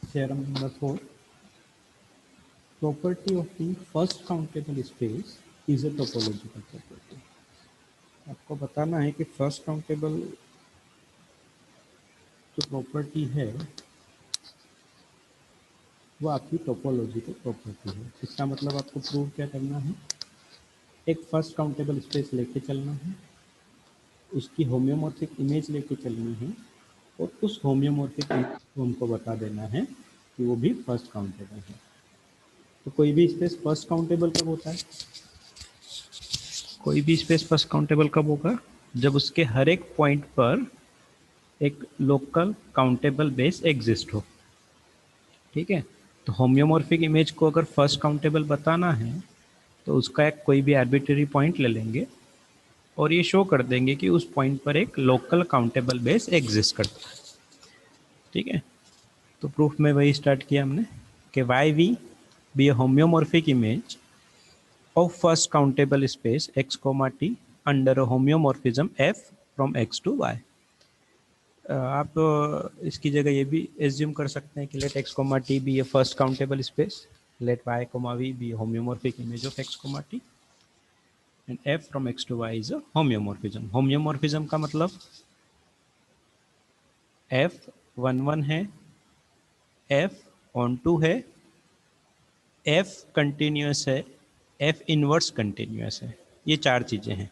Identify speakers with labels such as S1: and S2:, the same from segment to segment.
S1: Theorem number 4. Property of the first countable space is a topological property. आपको बताना है कि फर्स्ट काउंटेबल जो प्रॉपर्टी है वो आपकी टोपोलॉजिकल प्रॉपर्टी है। इसका मतलब आपको प्रूव क्या करना है, एक फर्स्ट काउंटेबल स्पेस लेके चलना है, उसकी होम्योमॉर्फिक इमेज लेके चलनी है और उस होम्योमॉर्फिक इमेज को हमको बता देना है कि वो भी फर्स्ट काउंटेबल है। तो कोई भी स्पेस फर्स्ट काउंटेबल कब होता है? कोई भी स्पेस फर्स्ट काउंटेबल कब होगा? जब उसके हर एक पॉइंट पर एक लोकल काउंटेबल बेस एग्जिस्ट हो। ठीक है, तो होम्योमॉर्फिक इमेज को अगर फर्स्ट काउंटेबल बताना है तो उसका एक कोई भी आर्बिट्रेरी पॉइंट ले लेंगे और ये शो कर देंगे कि उस पॉइंट पर एक लोकल काउंटेबल बेस एग्जिस्ट करता है। ठीक है, तो प्रूफ में वही स्टार्ट किया हमने कि Y we be a homeomorphic image of first countable space x comma t under a homeomorphism f from x to y। आप इसकी जगह ये भी एज्यूम कर सकते हैं कि let x comma t be a first countable space, let y comma v be homeomorphic image of x comma t and f from x to y is a homeomorphism. Homeomorphism का मतलब f 1 1 है, f onto है, f continuous है, f inverse continuous है। ये चार चीज़ें हैं।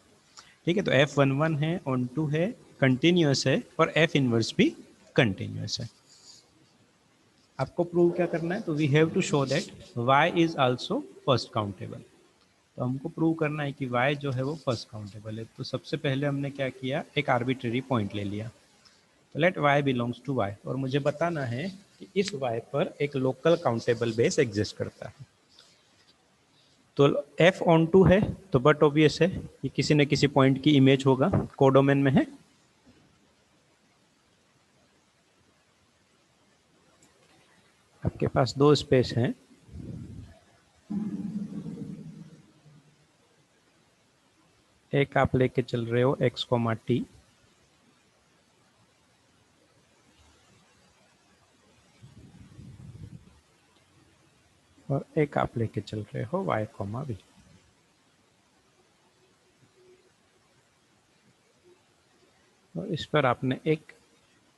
S1: ठीक है, तो F11 है, ऑन टू है, कंटिन्यूस है और F इनवर्स भी कंटिन्यूस है। आपको प्रूव क्या करना है? तो we have to show that Y is also first countable. तो हमको प्रूव करना है कि Y जो है वो फर्स्ट काउंटेबल है। तो सबसे पहले हमने क्या किया, एक आर्बिट्रेरी पॉइंट ले लिया। तो let Y belongs to Y और मुझे बताना है कि इस Y पर एक लोकल काउंटेबल बेस एग्जिस्ट करता है। तो F ऑन टू है तो बट ऑब्वियस है कि किसी न किसी पॉइंट की इमेज होगा, कोडोमेन में है। आपके पास दो स्पेस हैं, एक आप लेके चल रहे हो x कोमा टी और एक आप लेके चल रहे हो y कोमा बी। और इस पर आपने एक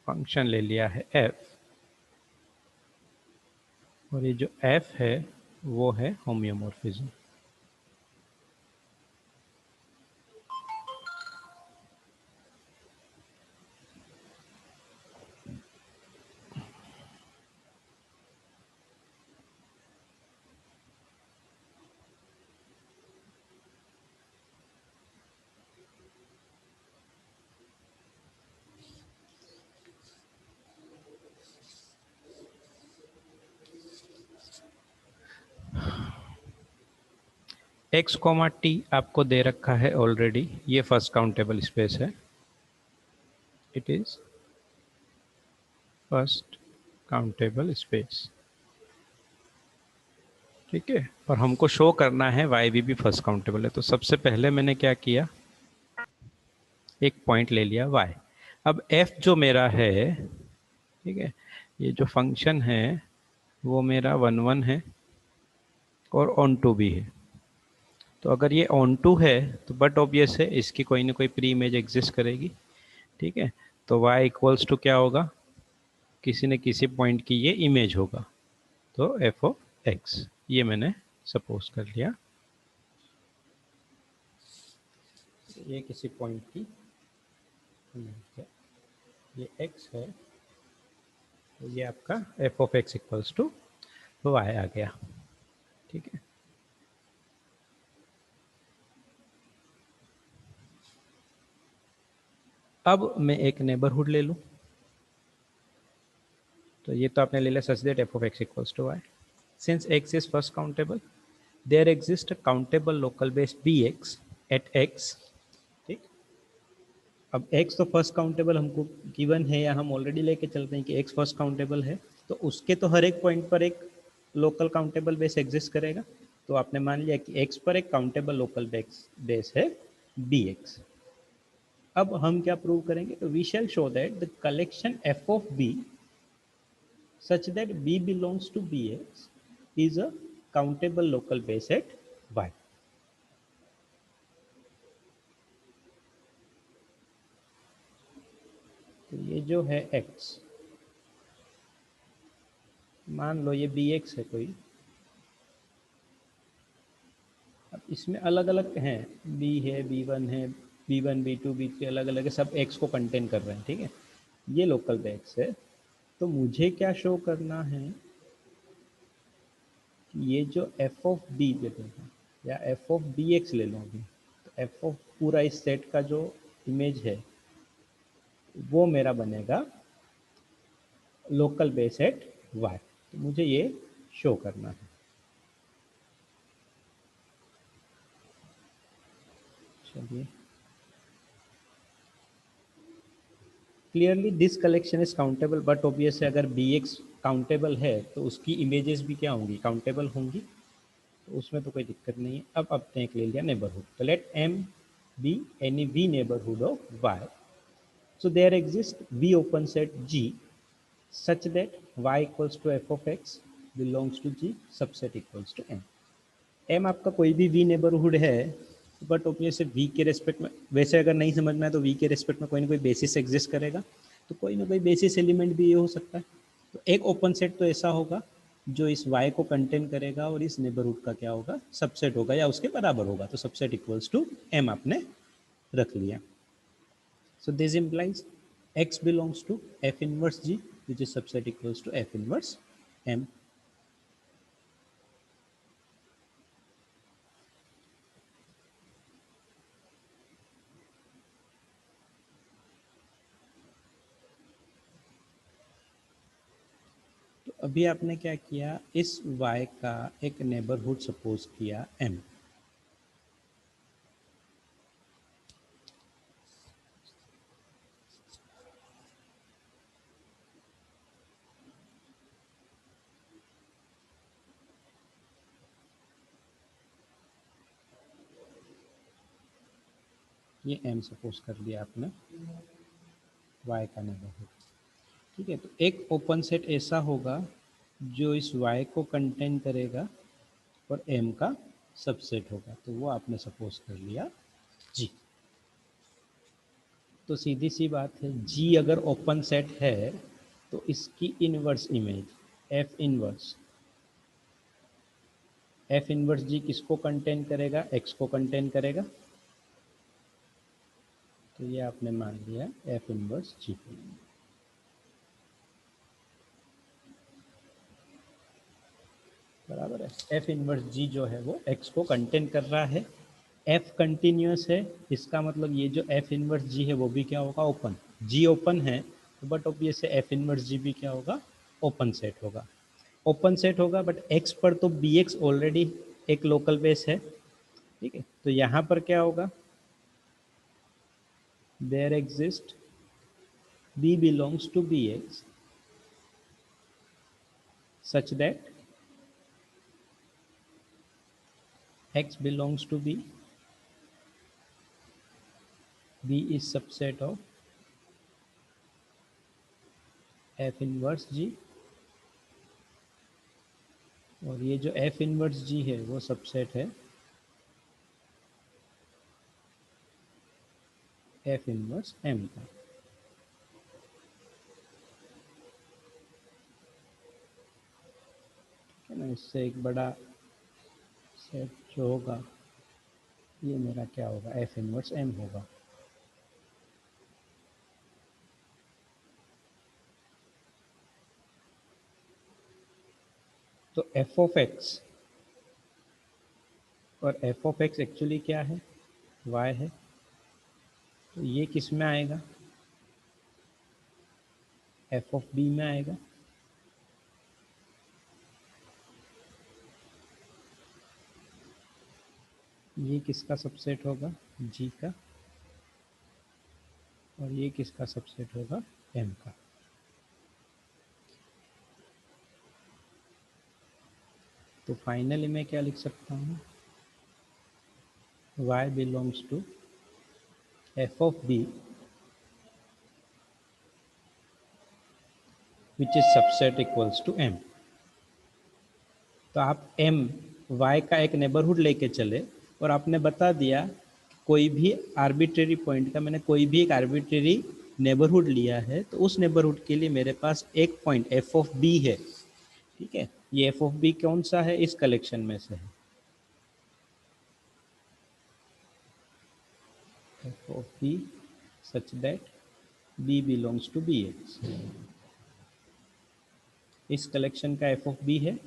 S1: फंक्शन ले लिया है f और ये जो f है वो है होम्योमॉर्फिज्म। x कोमा टी आपको दे रखा है ऑलरेडी, ये फर्स्ट काउंटेबल स्पेस है, it is first countable space. ठीक है, और हमको शो करना है वाई भी फर्स्ट काउंटेबल है। तो सबसे पहले मैंने क्या किया, एक पॉइंट ले लिया y। अब f जो मेरा है, ठीक है, ये जो फंक्शन है वो मेरा 1 1 है और ऑन टू भी है। तो अगर ये ऑन टू है तो बट ऑब्वियस है इसकी कोई ना कोई प्री इमेज एग्जिस्ट करेगी। ठीक है, तो y इक्वल्स टू क्या होगा, किसी न किसी पॉइंट की ये इमेज होगा, तो f ऑफ x ये मैंने सपोज कर लिया, ये किसी पॉइंट की इमेज है, ये x है, तो ये आपका f of x equals to y आ गया। ठीक है, अब मैं एक नेबरहुड ले लूँ, तो ये तो आपने ले लिया such that f of x equals to y। Since x is first countable, there exist a countable local base bx at x। ठीक, अब x तो फर्स्ट काउंटेबल हमको गिवन है या हम ऑलरेडी लेके चलते हैं कि x फर्स्ट काउंटेबल है, तो उसके तो हर एक पॉइंट पर एक लोकल काउंटेबल बेस एग्जिस्ट करेगा। तो आपने मान लिया कि x पर एक काउंटेबल लोकल बेस है bx। अब हम क्या प्रूव करेंगे, तो we shall show that the collection f of b such that B belongs to Bx is a countable local base at Y. तो ये जो है x, मान लो ये Bx है कोई, अब इसमें अलग अलग हैं, B है, B1 है, B1 B2 B3 अलग अलग है, सब x को कंटेन कर रहे हैं, ठीक है। ये लोकल बेस है। तो मुझे क्या शो करना है, ये जो एफ ऑफ बी ले लूँगा या एफ ऑफ बी एक्स ले लूँ अभी, तो एफ ऑफ पूरा इस सेट का जो इमेज है वो मेरा बनेगा लोकल बेस एट वाई। तो मुझे ये शो करना है। चलिए, clearly this collection is countable, but obviously अगर बी एक्स काउंटेबल है तो उसकी इमेजेस भी क्या होंगी, काउंटेबल होंगी, तो उसमें तो कोई दिक्कत नहीं है। अब आपने एक ले लिया नेबरहुड, तो let M be any V neighbourhood of Y. So there exists V open set G such that y equals to f of x belongs to G subset equals to M. M आपका कोई भी V neighbourhood है, but obviously V के respect में, वैसे अगर नहीं समझना है तो V के रेस्पेक्ट में कोई ना कोई बेसिस एग्जिस्ट करेगा, तो कोई ना कोई बेसिस एलिमेंट भी ये हो सकता है। तो एक ओपन सेट तो ऐसा होगा जो इस Y को कंटेन करेगा और इस नेबरहुड का क्या होगा, सबसेट होगा या उसके बराबर होगा, तो सबसेट इक्वल्स टू M आपने रख लिया। So this implies x belongs to f inverse G, which is subset equals to f inverse M. तो अभी आपने क्या किया, इस y का एक नेबरहुड सपोज किया M। ये M सपोज कर दिया आपने y का नेबरहुड, ठीक है। तो एक ओपन सेट ऐसा होगा जो इस y को कंटेन करेगा और M का सबसेट होगा, तो वो आपने सपोज कर लिया G। तो सीधी सी बात है, G अगर ओपन सेट है तो इसकी इनवर्स इमेज एफ इनवर्स जी किसको कंटेन करेगा, एक्स को कंटेन करेगा, तो ये आपने मान लिया एफ इनवर्स जी। बराबर है, एफ इनवर्स जी जो है वो एक्स को कंटेन कर रहा है, एफ कंटिन्यूस है, इसका मतलब ये जो एफ इनवर्स जी है वो भी क्या होगा, ओपन। जी ओपन है but obvious F inverse G भी क्या होगा, ओपन सेट होगा। ओपन सेट होगा बट एक्स पर तो बी एक्स ऑलरेडी एक लोकल बेस है, ठीक है। तो यहाँ पर क्या होगा, there exist B belongs to Bx such that x belongs to B, B is subset of f inverse G, और ये जो f inverse G है वो सबसेट है f inverse M का। ठीक है ना, इससे एक बड़ा सेट जो होगा ये मेरा क्या होगा, f इनवर्स M होगा। तो f ऑफ x और f ऑफ x एक्चुअली क्या है, y है, तो ये किस में आएगा, f ऑफ b में आएगा। ये किसका सबसेट होगा, g का, और ये किसका सबसेट होगा, m का। तो फाइनली मैं क्या लिख सकता हूँ, y belongs to f of b which is subset equals to M. तो आप एम वाई का एक नेबरहुड लेके चले और आपने बता दिया कोई भी आर्बिट्रेरी पॉइंट का, मैंने कोई भी एक आर्बिट्रेरी नेबरहुड लिया है तो उस नेबरहुड के लिए मेरे पास एक पॉइंट एफ ऑफ बी है। ठीक है, ये एफ ऑफ बी कौन सा है, इस कलेक्शन में से है। F of B such that B belongs to B X, इस कलेक्शन का एफ ऑफ बी है।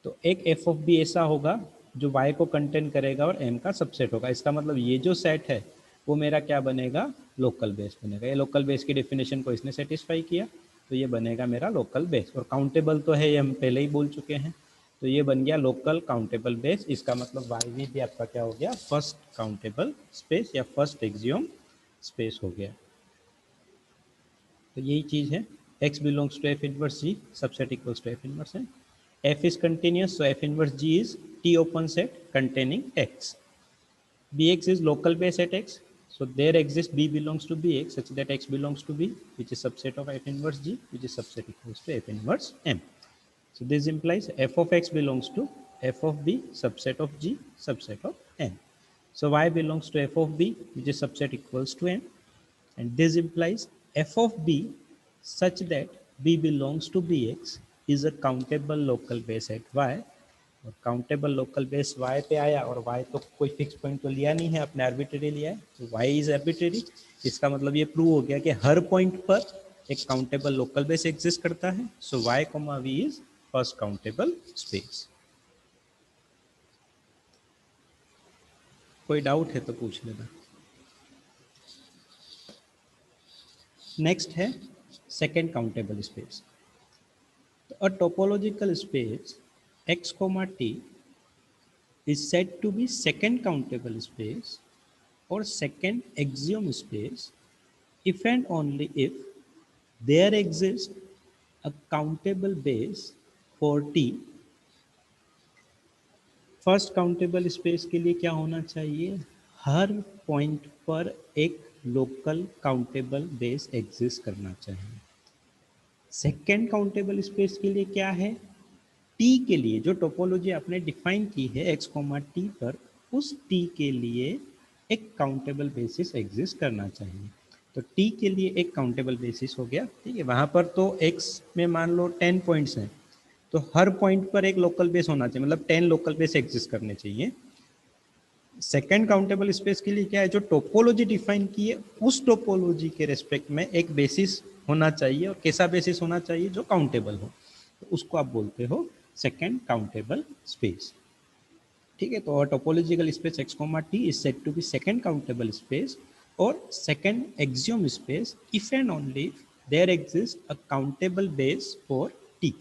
S1: तो एक एफ ऑफ बी ऐसा होगा जो y को कंटेन करेगा और m का सबसेट होगा। इसका मतलब ये जो सेट है वो मेरा क्या बनेगा, लोकल बेस बनेगा। ये लोकल बेस की डेफिनेशन को इसने सेटिस्फाई किया तो ये बनेगा मेरा लोकल बेस। और काउंटेबल तो है, ये हम पहले ही बोल चुके हैं, तो ये बन गया लोकल काउंटेबल बेस। इसका मतलब वाई भी आपका क्या हो गया, फर्स्ट काउंटेबल स्पेस या फर्स्ट एक्सियोम स्पेस हो गया। तो यही चीज़ है, x belongs to F inverse G, subset equals to F inverse है। f is continuous, so f inverse g is T open set containing x. Bx is local base at x, so there exists b belongs to bx such that x belongs to b, which is subset of f inverse g, which is subset equals to f inverse m. So this implies f of x belongs to f of b subset of g subset of m. So y belongs to f of b, which is subset equals to m, and this implies f of b such that b belongs to bx is a countable local base at y। और countable local base y पे आया और y तो कोई fix point तो लिया नहीं है, अपने आर्बिट्रेरी लिया है, तो y इज आर्बिट्रेरी। इसका मतलब ये प्रूव हो गया कि हर पॉइंट पर एक काउंटेबल लोकल बेस एग्जिस्ट करता है। सो y, v is first countable space. कोई डाउट है तो पूछ लेना। नेक्स्ट है second countable space. A topological space x comma t is said to be second countable space or second axiom space if and only if there exists a countable base for t। First countable space के लिए क्या होना चाहिए, हर point पर एक local countable base exist करना चाहिए। Second countable space के लिए क्या है, टी के लिए जो टोपोलॉजी आपने डिफाइन की है एक्स कोमा टी पर, उस टी के लिए एक काउंटेबल बेसिस एग्जिस्ट करना चाहिए। तो टी के लिए एक काउंटेबल बेसिस हो गया, ठीक है। वहाँ पर तो एक्स में मान लो 10 पॉइंट्स हैं, तो हर पॉइंट पर एक लोकल बेस होना चाहिए, मतलब 10 लोकल बेस एग्जिस्ट करने चाहिए। सेकेंड काउंटेबल स्पेस के लिए क्या है, जो टोपोलॉजी डिफाइन की है उस टोपोलॉजी के रेस्पेक्ट में एक बेसिस होना चाहिए। और कैसा बेसिस होना चाहिए, जो काउंटेबल हो, तो उसको आप बोलते हो सेकेंड काउंटेबल स्पेस। ठीक है, तो topological space X comma T is said to be second countable space और second axiom space if and only there exist a countable base for T.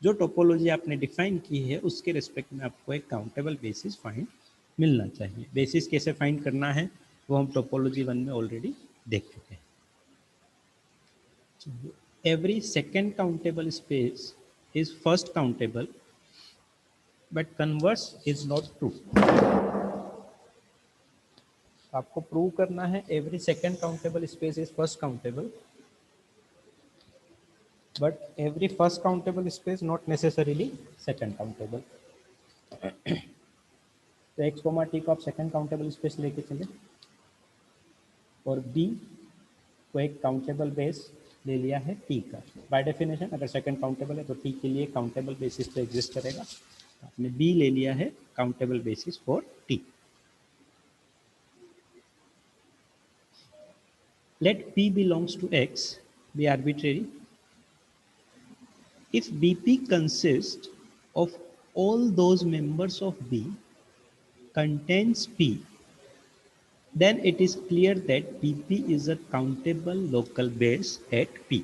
S1: जो टोपोलॉजी आपने डिफाइन की है उसके रेस्पेक्ट में आपको एक काउंटेबल बेसिस फाइंड मिलना चाहिए। बेसिस कैसे फाइंड करना है वो हम टोपोलॉजी 1 में ऑलरेडी देख चुके हैं। Every second countable space is first countable but converse is not true. आपको प्रूव करना है every second countable space is first countable but every first countable space not necessarily second countable. तो x comma T को आप second countable space लेके चले और B को एक काउंटेबल बेस ले लिया है टी का। बाय डेफिनेशन अगर सेकंड काउंटेबल है तो टी के लिए काउंटेबल बेसिस पे एग्जिस्ट करेगा। आपने बी ले लिया है countable basis for T. Let P belongs to X B arbitrary if bp consists of all those members of b contains p, then it is clear that bp is a countable local base at p।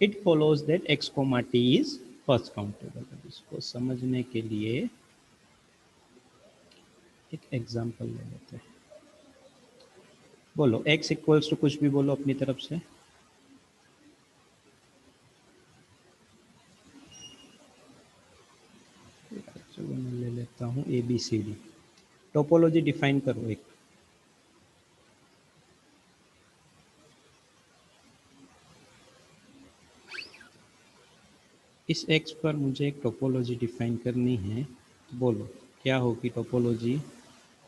S1: It follows that x comma t is first countable। इसको समझने के लिए एक example ले लेते हैं। बोलो x equals to कुछ भी बोलो अपनी तरफ से। चलो मैं ले लेता हूँ A B C D. Topology define करो एक। इस एक्स पर मुझे एक टोपोलॉजी डिफाइन करनी है, तो बोलो क्या होगी टोपोलॉजी?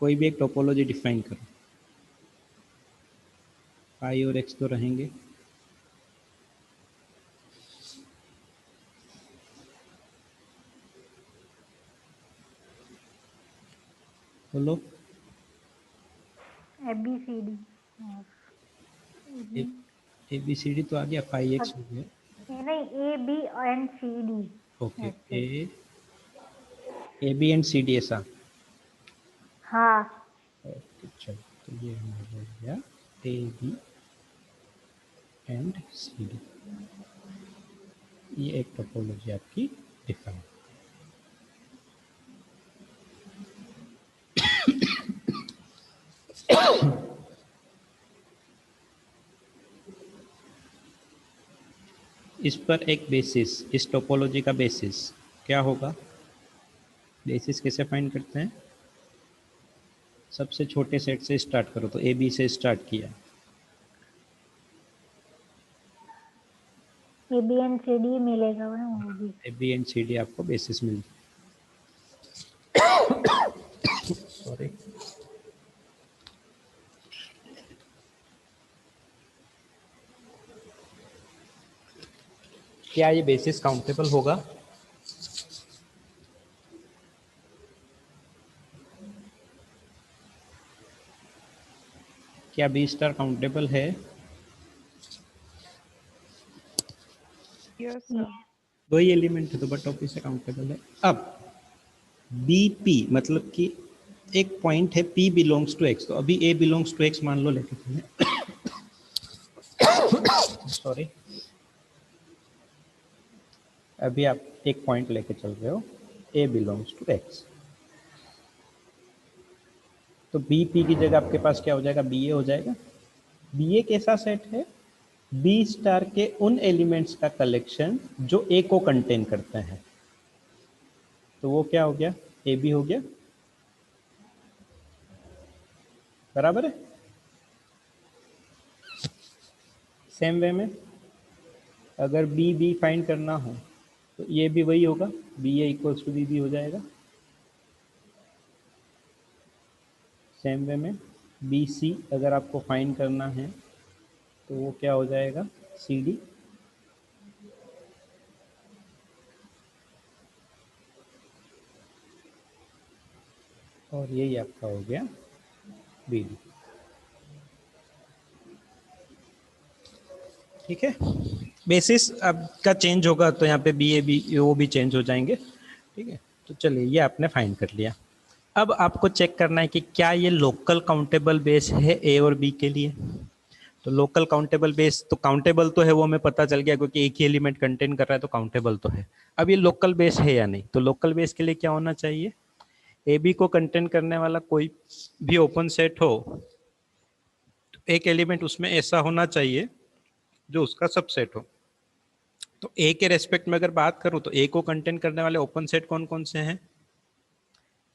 S1: कोई भी एक टोपोलॉजी डिफाइन करो। पाई और एक्स तो रहेंगे, बोलो।
S2: ABCD
S1: A B C D तो आ गया, पाई एक्स हो गया।
S2: नहीं, A B and C D
S1: okay,
S2: ऐसे।
S1: A B and C D ऐसा।
S2: हाँ,
S1: ओके चलो, तो ये हमारा हो गया A B and C D, ये एक टोपोलॉजी आपकी डिफाइन। इस पर एक बेसिस, इस टोपोलॉजी का बेसिस क्या होगा? बेसिस कैसे फाइंड करते हैं? सबसे छोटे सेट से स्टार्ट करो, तो ए बी से स्टार्ट किया,
S2: A B and C D मिलेगा ना वो भी।
S1: A B and C D आपको बेसिस मिल, सॉरी, क्या ये बेसिस काउंटेबल होगा? क्या बी स्टार काउंटेबल है?
S3: Yes sir.
S1: दो ही एलिमेंट है तो बट ऑफिस से काउंटेबल है। अब बी पी मतलब कि एक पॉइंट है P बिलोंग्स टू X, तो अभी A बिलोंग्स टू X मान लो लेके चले, सॉरी, अभी आप एक पॉइंट लेके चल रहे हो A बिलोंग्स टू X, तो बी पी की जगह आपके पास क्या हो जाएगा? बी ए हो जाएगा। बी ए कैसा सेट है? बी स्टार के उन एलिमेंट्स का कलेक्शन जो ए को कंटेन करते हैं, तो वो क्या हो गया? ए बी हो गया, बराबर है। सेम वे में अगर बी बी फाइंड करना हो तो ये भी वही होगा, B A equals to B B हो जाएगा। सेम वे में बी सी अगर आपको फाइंड करना है तो वो क्या हो जाएगा? C D. और यही आपका हो गया बी डी। ठीक है, बेसिस आपका चेंज होगा तो यहाँ पे बी ए बी वो भी चेंज हो जाएंगे। ठीक है, तो चलिए ये आपने फाइंड कर लिया। अब आपको चेक करना है कि क्या ये लोकल काउंटेबल बेस है ए और बी के लिए। तो लोकल काउंटेबल बेस तो काउंटेबल तो है, वो हमें पता चल गया क्योंकि एक ही एलिमेंट कंटेन कर रहा है तो काउंटेबल तो है। अब ये लोकल बेस है या नहीं, तो लोकल बेस के लिए क्या होना चाहिए? ए बी को कंटेन करने वाला कोई भी ओपन सेट हो तो एक एलिमेंट उसमें ऐसा होना चाहिए जो उसका सबसेट हो। तो ए के रेस्पेक्ट में अगर बात करूं तो ए को कंटेन करने वाले ओपन सेट कौन कौन से हैं?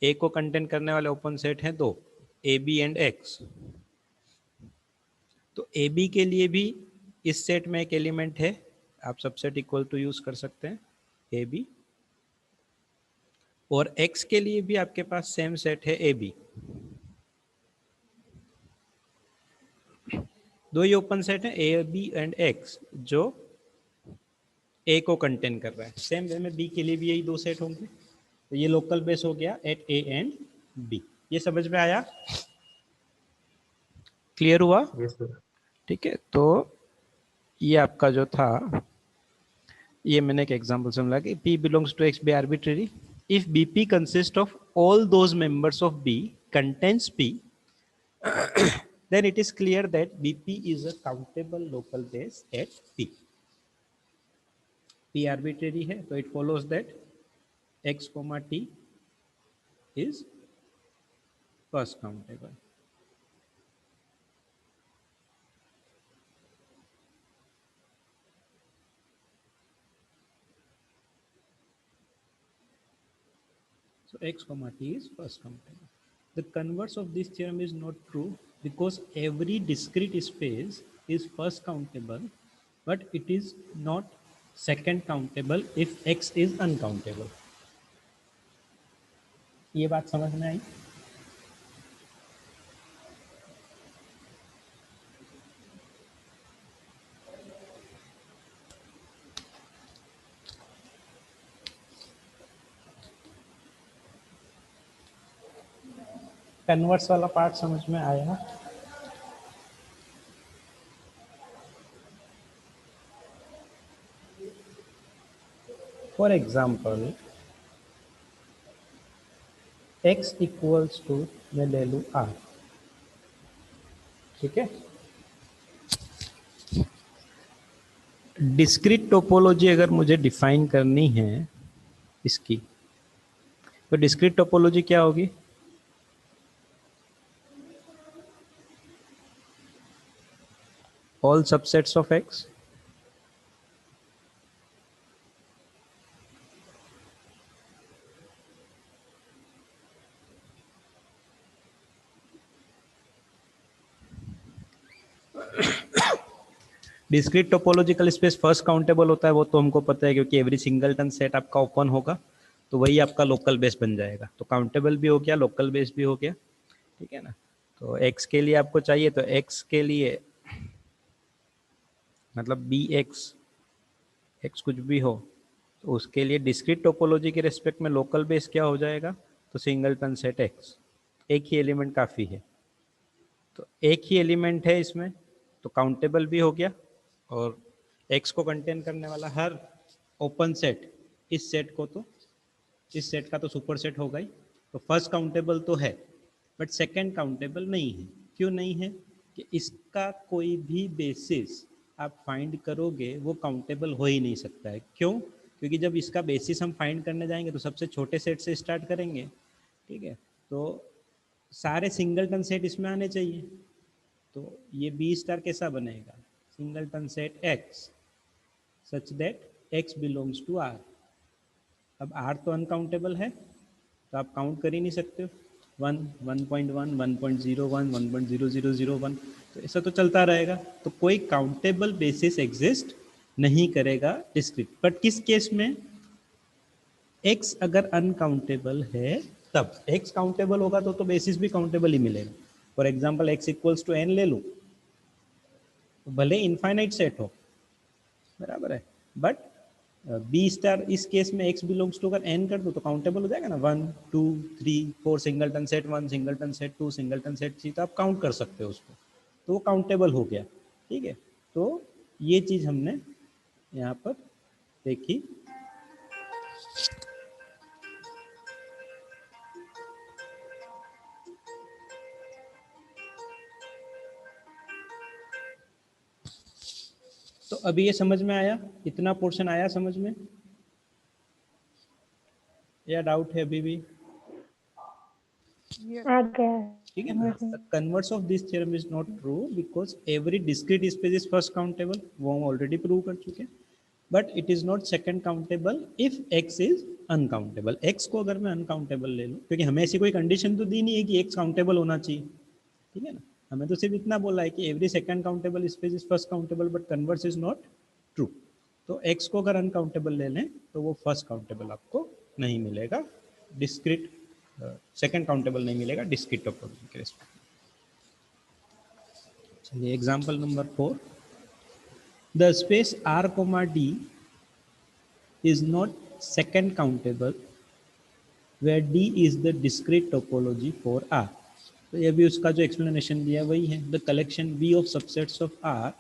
S1: ए को कंटेन करने वाले ओपन सेट हैं दो, ए बी एंड एक्स। तो ए बी के लिए भी इस सेट में एक एलिमेंट है, आप सबसेट इक्वल टू यूज कर सकते हैं ए बी, और एक्स के लिए भी आपके पास सेम सेट है ए बी। दो ही ओपन सेट है ए बी एंड एक्स जो ए को कंटेन कर रहा है। सेम वे में बी के लिए भी यही दो सेट होंगे, तो ये लोकल बेस हो गया एट ए एंड बी। ये समझ में आया? क्लियर हुआ?
S4: Yes sir.
S1: ठीक है, तो ये आपका जो था, ये मैंने एक एग्जांपल समझा कि P belongs to X be arbitrary if BP consists of all those members of B contains P, then it is clear that BP is a countable local base at P. P arbitrary है तो it follows that X, T is first countable. So X, T is first countable. The converse of this theorem is not true because every discrete space is first countable, but it is not second countable if x is uncountable. ये बात समझ में आई? Converse वाला part समझ में आया? For example x equals to, मैं ले लूँ r, ठीक है। डिस्क्रीट टोपोलॉजी अगर मुझे डिफाइन करनी है इसकी, तो डिस्क्रीट टोपोलॉजी क्या होगी? All subsets of x discrete topological space first countable होता है, वो तो हमको पता है क्योंकि एवरी सिंगलटन सेट आपका ओपन होगा तो वही आपका लोकल बेस बन जाएगा। तो काउंटेबल भी हो गया, लोकल बेस भी हो गया, ठीक है ना। तो x के लिए आपको चाहिए, तो x के लिए मतलब x कुछ भी हो तो उसके लिए डिस्क्रीट टोपोलॉजी के रिस्पेक्ट में लोकल बेस क्या हो जाएगा? तो सिंगलटन सेट x, एक ही एलिमेंट काफ़ी है, तो एक ही एलिमेंट है इसमें तो काउंटेबल भी हो गया, और x को कंटेन करने वाला हर ओपन सेट, इस सेट को तो इस सेट का तो सुपर सेट होगा ही। तो फर्स्ट काउंटेबल तो है बट सेकंड काउंटेबल नहीं है। क्यों नहीं है? कि इसका कोई भी बेसिस आप फाइंड करोगे वो काउंटेबल हो ही नहीं सकता है। क्यों? क्योंकि जब इसका बेसिस हम फाइंड करने जाएंगे तो सबसे छोटे सेट से स्टार्ट करेंगे, ठीक है। तो सारे सिंगलटन सेट इसमें आने चाहिए, तो ये बी स्टार कैसा बनेगा? Singleton set x such that x belongs to r। अब r तो अनकाउंटेबल है तो आप काउंट कर ही नहीं सकते हो, 1, 1.1, 1.01, 1.0001, तो ऐसा तो चलता रहेगा। तो कोई काउंटेबल बेसिस एग्जिस्ट नहीं करेगा डिस्क्रीट। बट किस केस में? x अगर अनकाउंटेबल है तब। x काउंटेबल होगा तो बेसिस भी काउंटेबल ही मिलेगा। For example x equals to n ले लूँ, तो भले इनफाइनाइट सेट हो, बराबर है, बट बी स्टार इस केस में x बिलोंग्स टू अगर n कर दो तो काउंटेबल हो जाएगा ना। 1, 2, 3, 4 singleton set 1, singleton set 2, singleton set 3, तो आप काउंट कर सकते हो उसको, तो वो काउंटेबल हो गया, ठीक है। तो ये चीज़ हमने यहाँ पर देखी। तो अभी ये समझ में आया? इतना पोर्शन आया समझ में या डाउट है अभी भी?
S2: आ गया
S1: ठीक है ना।
S2: समझ में।
S1: Converse of this theorem is not true because every discrete space is first countable, वो हम ऑलरेडी प्रूव कर चुके हैं। But it is not second countable if x is uncountable. x को अगर मैं अनकाउंटेबल ले लूँ, क्योंकि हमें ऐसी कोई कंडीशन तो दी नहीं है कि x काउंटेबल होना चाहिए, ठीक है ना। हमें तो सिर्फ इतना बोला है कि every second countable space is first countable but converse is not true. तो x को अगर अनकाउंटेबल ले लें तो वो फर्स्ट काउंटेबल आपको नहीं मिलेगा, डिस्क्रीट सेकंड काउंटेबल नहीं मिलेगा डिस्क्रीट टोपोलॉजी के रिस्पेक्ट। चलिए example number 4, the space r, d is not second countable where d is the discrete topology for r। तो ये भी उसका जो एक्सप्लेनेशन दिया वही है। The collection v of subsets of r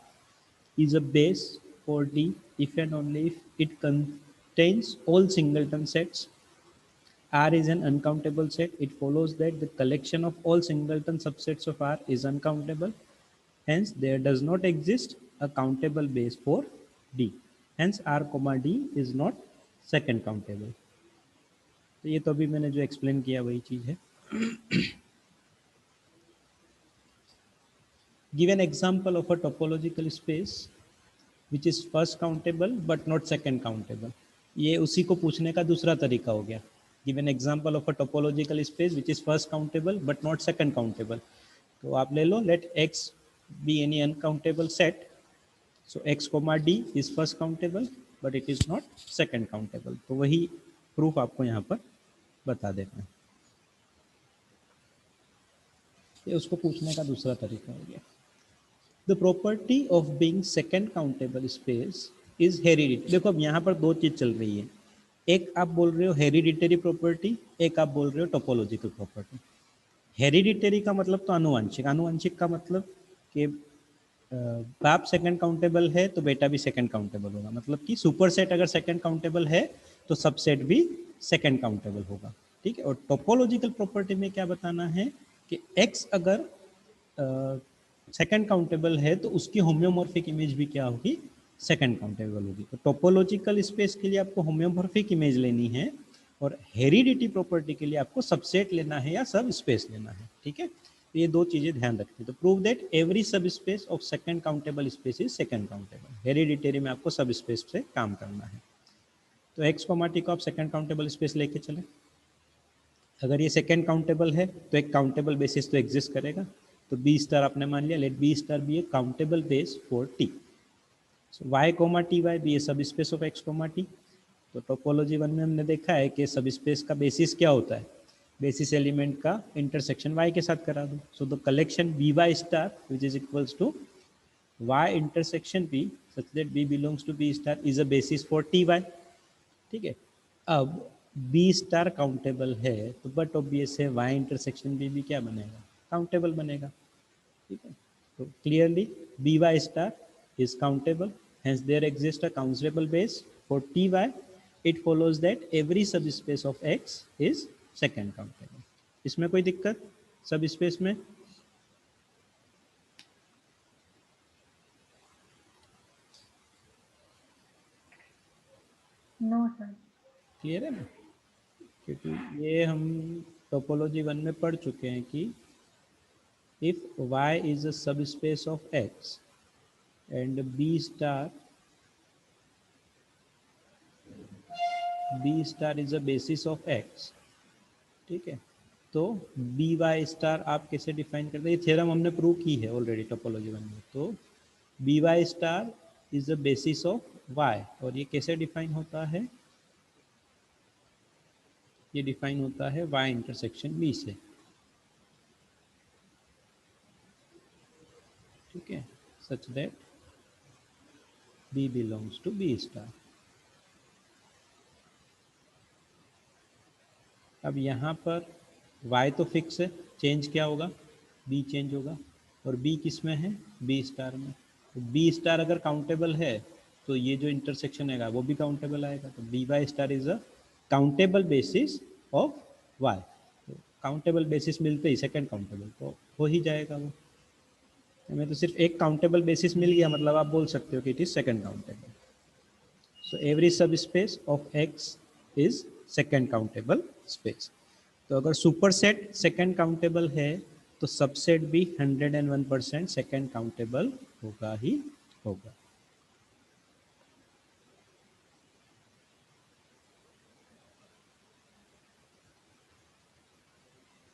S1: is a base for d if and only if it contains all singleton sets। R is an uncountable set. It follows that the collection of all singleton subsets of R is uncountable. Hence, there does not exist a countable base for D. Hence, R, D is not second countable. तो ये तो अभी मैंने जो explain किया वही चीज़ है। Give an example of a topological space which is first countable but not second countable। ये उसी को पूछने का दूसरा तरीका हो गया। Give an example of a topological space which is first countable but not second countable। तो आप ले लो, let x be any uncountable set, so x, d is first countable but it is not second countable. तो वही proof आपको यहाँ पर बता देना है। ये उसको पूछने का दूसरा तरीका हो गया। The property of being second countable space is heredity. देखो अब यहाँ पर दो चीज़ चल रही है, एक आप बोल रहे हो हेरिडिटरी प्रॉपर्टी, एक आप बोल रहे हो टोपोलॉजिकल प्रॉपर्टी। हेरिडिटरी का मतलब तो आनुवंशिक, आनुवंशिक का मतलब कि बाप सेकंड काउंटेबल है तो बेटा भी सेकंड काउंटेबल होगा, मतलब कि सुपरसेट अगर सेकंड काउंटेबल है तो सबसेट भी सेकंड काउंटेबल होगा। ठीक है। और टोपोलॉजिकल प्रॉपर्टी में क्या बताना है कि एक्स अगर सेकंड काउंटेबल है तो उसकी होम्योमॉर्फिक इमेज भी क्या होगी, सेकंड काउंटेबल होगी। तो टोपोलॉजिकल स्पेस के लिए आपको होम्योमॉर्फिक इमेज लेनी है और हेरिडिटी प्रॉपर्टी के लिए आपको सबसेट लेना है या सब स्पेस लेना है। ठीक है। तो ये दो चीजें ध्यान रखनी। तो prove that every subspace of second countable space is second countable. Hereditary में आपको सब स्पेस से काम करना है। तो एक्स टी को आप सेकंड काउंटेबल स्पेस लेके चले। अगर ये सेकंड काउंटेबल है तो एक काउंटेबल बेसिस तो एग्जिस्ट करेगा। तो बी स्टार आपने मान लिया, let B star be a countable base for T. So Y comma T Y be a subspace of X comma T. तो टोपोलॉजी 1 में हमने देखा है कि सब स्पेस का बेसिस क्या होता है, बेसिस एलिमेंट का इंटरसेक्शन y के साथ करा दो। So the collection B Y star which is equals to y intersection b such that b belongs to b star is a basis for T Y. ठीक है। अब बी स्टार काउंटेबल है तो but obvious है y intersection b भी क्या बनेगा, countable बनेगा। ठीक है। तो clearly B Y star is countable, hence there exists a countable base for ty. It follows that every subspace of x is second countable. इसमें कोई दिक्कत सब स्पेस में?
S2: No sir.
S1: क्लियर है ना? क्योंकि ये हम टोपोलॉजी 1 में पढ़ चुके हैं कि if y is a subspace of x and b star is a basis of x, ठीक है, तो बी वाई स्टार आप कैसे डिफाइन करते हैं? ये थ्योरम हमने प्रूव की है ऑलरेडी टोपोलॉजी 1 में। तो B Y star is the basis of Y, और ये कैसे डिफाइन होता है? ये डिफाइन होता है वाई इंटरसेक्शन बी से। ठीक है, such that B belongs to B star. अब यहाँ पर y तो फिक्स है, चेंज क्या होगा? b चेंज होगा, और b किस में है? b स्टार में। तो b स्टार अगर काउंटेबल है तो ये जो इंटरसेक्शन आएगा वो भी काउंटेबल आएगा। तो B Y star is a countable basis of y। तो काउंटेबल बेसिस मिलते ही सेकंड काउंटेबल तो हो ही जाएगा वो। हमें तो सिर्फ एक काउंटेबल बेसिस मिल गया, मतलब आप बोल सकते हो कि it is second countable. So every subspace of X is second countable space. तो अगर सुपरसेट सेकंड काउंटेबल है तो सबसेट भी 101% सेकंड काउंटेबल होगा ही होगा।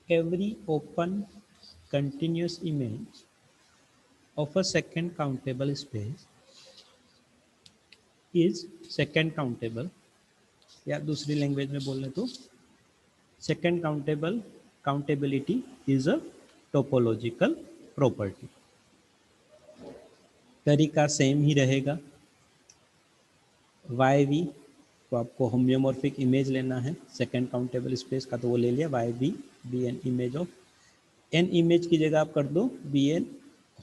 S1: Every open continuous image of a second countable space is second countable, या दूसरी language में बोले तो second countable countability is a topological property. तरीका सेम ही रहेगा। वाई वी तो आपको होम्योमॉर्फिक इमेज लेना है सेकंड काउंटेबल स्पेस का, तो वो ले लिया Y be, be an image of, an image की जगह आप कर दो be an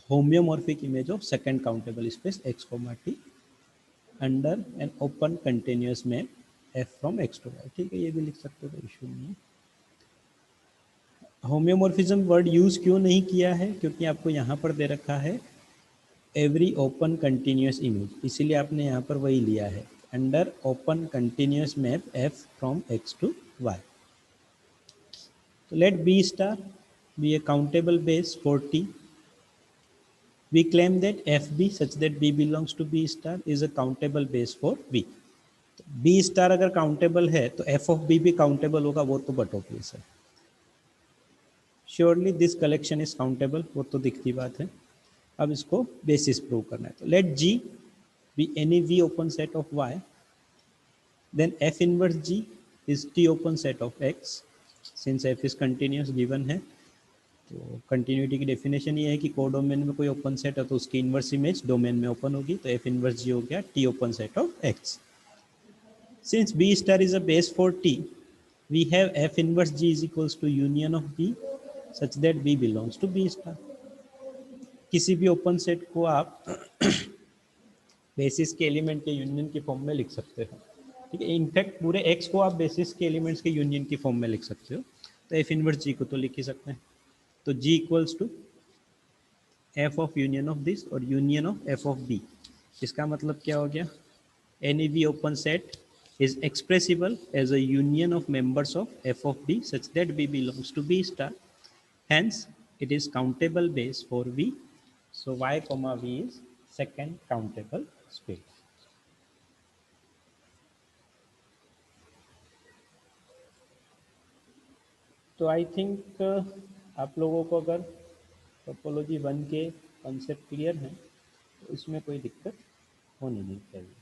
S1: homeomorphic image of second countable space X comma T under an open continuous map f from X to Y. ठीक है, ये भी लिख सकते हो, कोई इशू नहीं है। होम्योमॉर्फिज्म वर्ड यूज क्यों नहीं किया है? क्योंकि आपको यहाँ पर दे रखा है एवरी ओपन कंटिन्यूस इमेज, इसीलिए आपने यहाँ पर वही लिया है under open continuous map f from X to Y. तो let B star be a countable base for T. We claim that FB such that B belongs to B star is a countable base for B। तो B star अगर countable है तो F of B भी countable होगा, वो तो but obvious है। Surely this collection is countable, वो तो दिखती बात है। अब इसको बेसिस प्रूव करना है। तो let G be any V open set of Y Then f inverse g is t open set of x. Since f is continuous given है, तो कंटिन्यूटी की डेफिनेशन ये है कि कोडोमेन में कोई ओपन सेट है तो उसकी इन्वर्स इमेज डोमेन में ओपन होगी, तो एफ इन्वर्स जी हो गया T open set of X. Since B star is a base for T, we have F inverse G is equals to union of B such that B belongs to B star. किसी भी open set को आप basis के element के union की form में लिख सकते हो. ठीक है, इनफैक्ट पूरे एक्स को आप बेसिस के एलिमेंट्स के यूनियन की फॉर्म में लिख सकते हो. तो एफ इनवर्स जी को तो लिख ही सकते हैं. तो G equals to f of union of this और union of f of B. इसका मतलब क्या हो गया, any B open set is expressible as a union of members of f of b such that b belongs to b star. Hence, it is countable base for v. So y comma v is second countable space. तो I think आप लोगों को अगर topology 1 के concept clear हैं तो इसमें कोई दिक्कत होनी नहीं चाहिए.